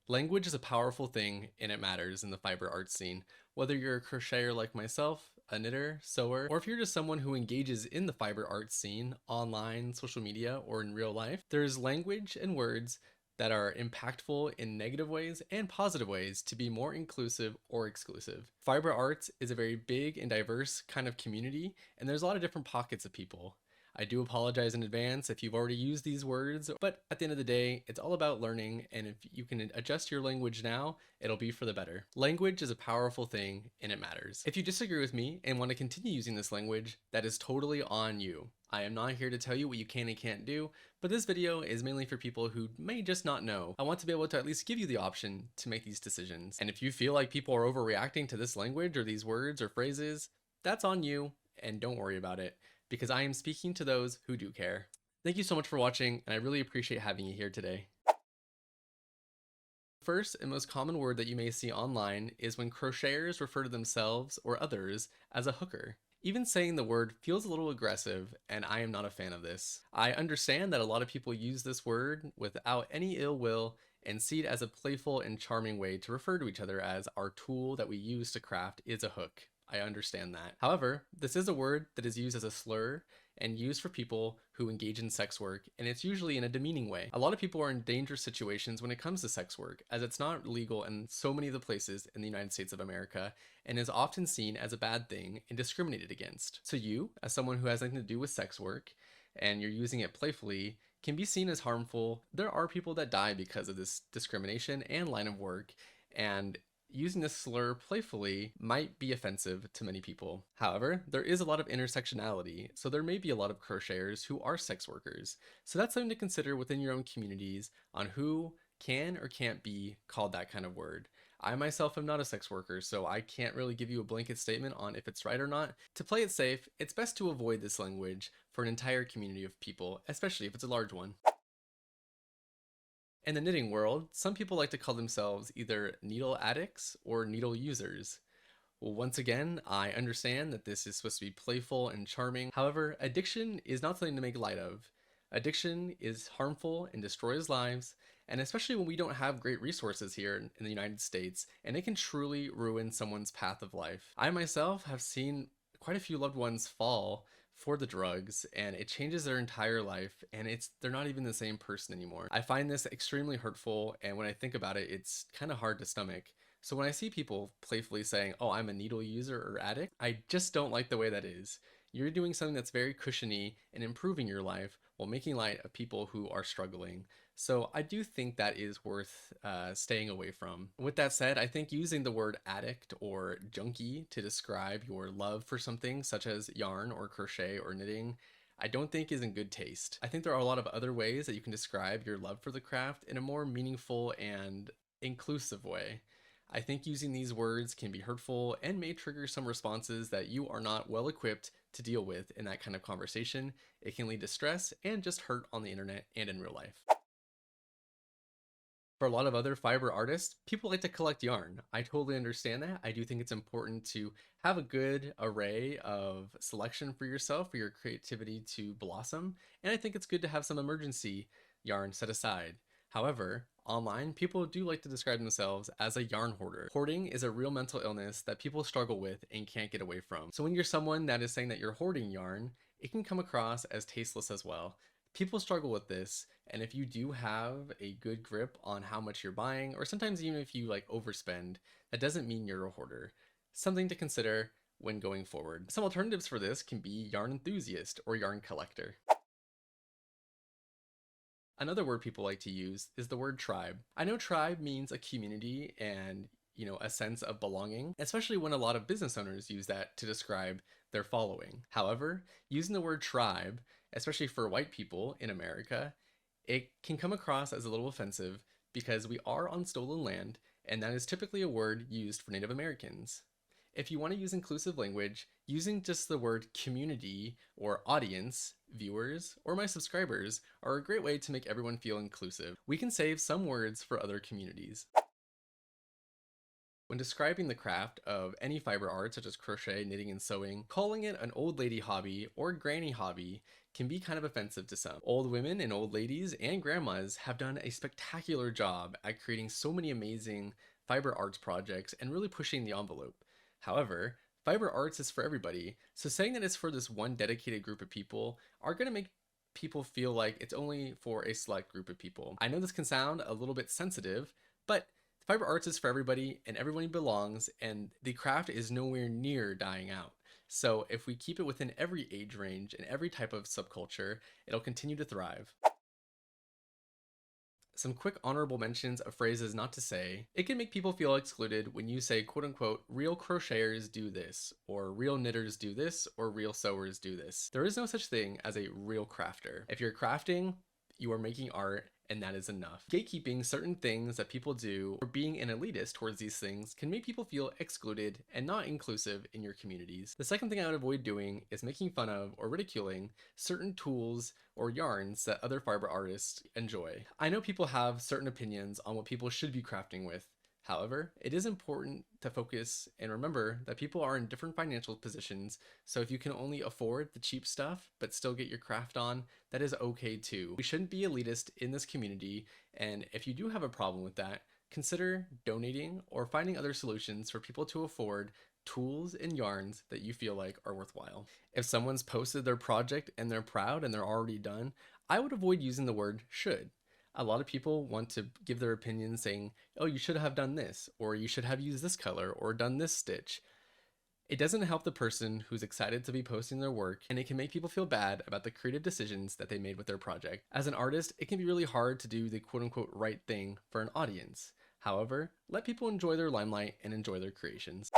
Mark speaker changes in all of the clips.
Speaker 1: Language is a powerful thing and it matters in the fiber arts scene. Whether you're a crocheter like myself, a knitter, sewer, or if you're just someone who engages in the fiber arts scene online, social media, or in real life, there's language and words that are impactful in negative ways and positive ways to be more inclusive or exclusive. Fiber arts is a very big and diverse kind of community, and there's a lot of different pockets of people. I do apologize in advance if you've already used these words, but at the end of the day, it's all about learning, and if you can adjust your language now, it'll be for the better. Language is a powerful thing, and it matters. If you disagree with me and want to continue using this language, that is totally on you. I am not here to tell you what you can and can't do, but this video is mainly for people who may just not know. I want to be able to at least give you the option to make these decisions. And if you feel like people are overreacting to this language or these words or phrases, that's on you, and don't worry about it, because I am speaking to those who do care. Thank you so much for watching, and I really appreciate having you here today. First and most common word that you may see online is when crocheters refer to themselves or others as a hooker. Even saying the word feels a little aggressive, and I am not a fan of this. I understand that a lot of people use this word without any ill will and see it as a playful and charming way to refer to each other as our tool that we use to craft is a hook. I understand that. However, this is a word that is used as a slur and used for people who engage in sex work, and it's usually in a demeaning way. A lot of people are in dangerous situations when it comes to sex work, as it's not legal in so many of the places in the United States of America, and is often seen as a bad thing and discriminated against. So you, as someone who has nothing to do with sex work, and you're using it playfully, can be seen as harmful. There are people that die because of this discrimination and line of work, and using this slur playfully might be offensive to many people. However, there is a lot of intersectionality, so there may be a lot of crocheters who are sex workers. So that's something to consider within your own communities on who can or can't be called that kind of word. I myself am not a sex worker, so I can't really give you a blanket statement on if it's right or not. To play it safe, it's best to avoid this language for an entire community of people, especially if it's a large one. In the knitting world, some people like to call themselves either needle addicts or needle users. Well, once again, I understand that this is supposed to be playful and charming. However, addiction is not something to make light of. Addiction is harmful and destroys lives, and especially when we don't have great resources here in the United States, and it can truly ruin someone's path of life. I myself have seen quite a few loved ones fall for the drugs, and it changes their entire life, and they're not even the same person anymore. I find this extremely hurtful, and when I think about it, it's kind of hard to stomach. So when I see people playfully saying, oh, I'm a needle user or addict, I just don't like the way that is. You're doing something that's very cushiony and improving your life while making light of people who are struggling. So I do think that is worth staying away from. With that said, I think using the word addict or junkie to describe your love for something such as yarn or crochet or knitting, I don't think is in good taste. I think there are a lot of other ways that you can describe your love for the craft in a more meaningful and inclusive way. I think using these words can be hurtful and may trigger some responses that you are not well equipped to deal with in that kind of conversation. It can lead to stress and just hurt on the internet and in real life. For a lot of other fiber artists, people like to collect yarn. I totally understand that. I do think it's important to have a good array of selection for yourself, for your creativity to blossom. And I think it's good to have some emergency yarn set aside. However, online, people do like to describe themselves as a yarn hoarder. Hoarding is a real mental illness that people struggle with and can't get away from. So when you're someone that is saying that you're hoarding yarn, it can come across as tasteless as well. People struggle with this, and if you do have a good grip on how much you're buying, or sometimes even if you like overspend, that doesn't mean you're a hoarder. Something to consider when going forward. Some alternatives for this can be yarn enthusiast or yarn collector. Another word people like to use is the word tribe. I know tribe means a community and a sense of belonging, especially when a lot of business owners use that to describe their following. However, using the word tribe, especially for white people in America, it can come across as a little offensive because we are on stolen land, and that is typically a word used for Native Americans. If you want to use inclusive language, using just the word community or audience, viewers, or my subscribers are a great way to make everyone feel inclusive. We can save some words for other communities. When describing the craft of any fiber art, such as crochet, knitting, and sewing, calling it an old lady hobby or granny hobby can be kind of offensive to some. Old women and old ladies and grandmas have done a spectacular job at creating so many amazing fiber arts projects and really pushing the envelope. However, fiber arts is for everybody, so saying that it's for this one dedicated group of people are going to make people feel like it's only for a select group of people. I know this can sound a little bit sensitive, but fiber arts is for everybody and everybody belongs, and the craft is nowhere near dying out. So if we keep it within every age range and every type of subculture, it'll continue to thrive. Some quick honorable mentions of phrases not to say. It can make people feel excluded when you say, quote unquote, real crocheters do this, or real knitters do this, or real sewers do this. There is no such thing as a real crafter. If you're crafting, you are making art, and that is enough. Gatekeeping certain things that people do or being an elitist towards these things can make people feel excluded and not inclusive in your communities. The second thing I would avoid doing is making fun of or ridiculing certain tools or yarns that other fiber artists enjoy. I know people have certain opinions on what people should be crafting with. However, it is important to focus and remember that people are in different financial positions, so if you can only afford the cheap stuff but still get your craft on, that is okay too. We shouldn't be elitist in this community, and if you do have a problem with that, consider donating or finding other solutions for people to afford tools and yarns that you feel like are worthwhile. If someone's posted their project and they're proud and they're already done, I would avoid using the word should. A lot of people want to give their opinion saying, oh, you should have done this, or you should have used this color, or done this stitch. It doesn't help the person who's excited to be posting their work, and it can make people feel bad about the creative decisions that they made with their project. As an artist, it can be really hard to do the quote unquote right thing for an audience. However, let people enjoy their limelight and enjoy their creations.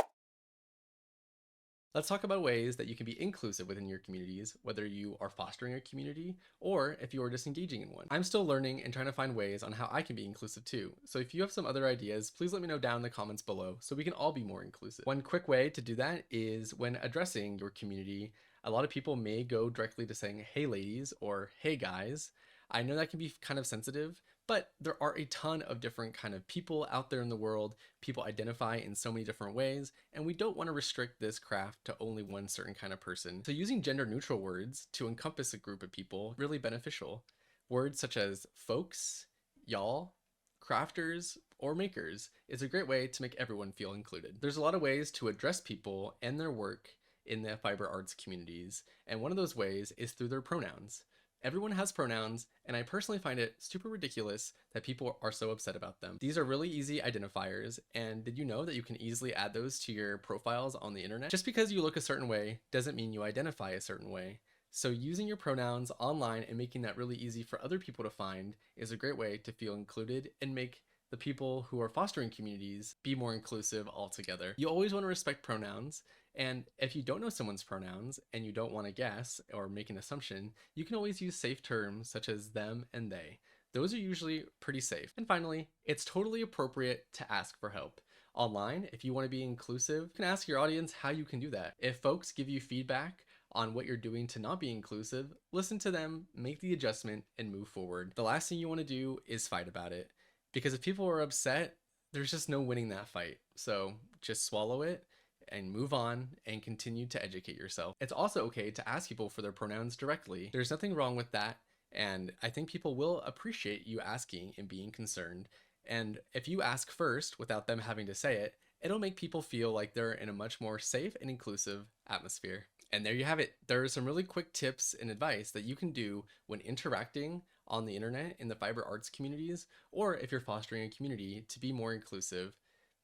Speaker 1: Let's talk about ways that you can be inclusive within your communities, whether you are fostering a community or if you are just engaging in one. I'm still learning and trying to find ways on how I can be inclusive too. So if you have some other ideas, please let me know down in the comments below so we can all be more inclusive. One quick way to do that is when addressing your community, a lot of people may go directly to saying, hey ladies, or hey guys. I know that can be kind of sensitive, but there are a ton of different kind of people out there in the world. People identify in so many different ways, and we don't want to restrict this craft to only one certain kind of person. So using gender neutral words to encompass a group of people is really beneficial. Words such as folks, y'all, crafters, or makers is a great way to make everyone feel included. There's a lot of ways to address people and their work in the fiber arts communities, and one of those ways is through their pronouns. Everyone has pronouns, and I personally find it super ridiculous that people are so upset about them. These are really easy identifiers, and did you know that you can easily add those to your profiles on the internet? Just because you look a certain way doesn't mean you identify a certain way. So using your pronouns online and making that really easy for other people to find is a great way to feel included and make the people who are fostering communities be more inclusive altogether. You always want to respect pronouns, and if you don't know someone's pronouns and you don't want to guess or make an assumption, you can always use safe terms such as them and they. Those are usually pretty safe. And finally, it's totally appropriate to ask for help. Online, if you want to be inclusive, you can ask your audience how you can do that. If folks give you feedback on what you're doing to not be inclusive, listen to them, make the adjustment, and move forward. The last thing you want to do is fight about it. Because if people are upset, there's just no winning that fight. So just swallow it and move on and continue to educate yourself. It's also okay to ask people for their pronouns directly. There's nothing wrong with that. And I think people will appreciate you asking and being concerned. And if you ask first without them having to say it, it'll make people feel like they're in a much more safe and inclusive atmosphere. And there you have it. There are some really quick tips and advice that you can do when interacting on the internet in the fiber arts communities, or if you're fostering a community to be more inclusive.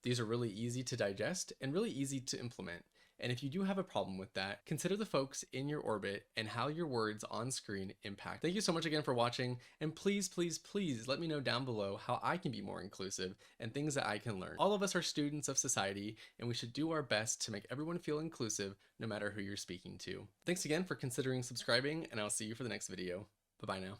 Speaker 1: These are really easy to digest and really easy to implement. And if you do have a problem with that, consider the folks in your orbit and how your words on screen impact. Thank you so much again for watching, and please, please, please let me know down below how I can be more inclusive and things that I can learn. All of us are students of society, and we should do our best to make everyone feel inclusive no matter who you're speaking to. Thanks again for considering subscribing, and I'll see you for the next video. Bye-bye now.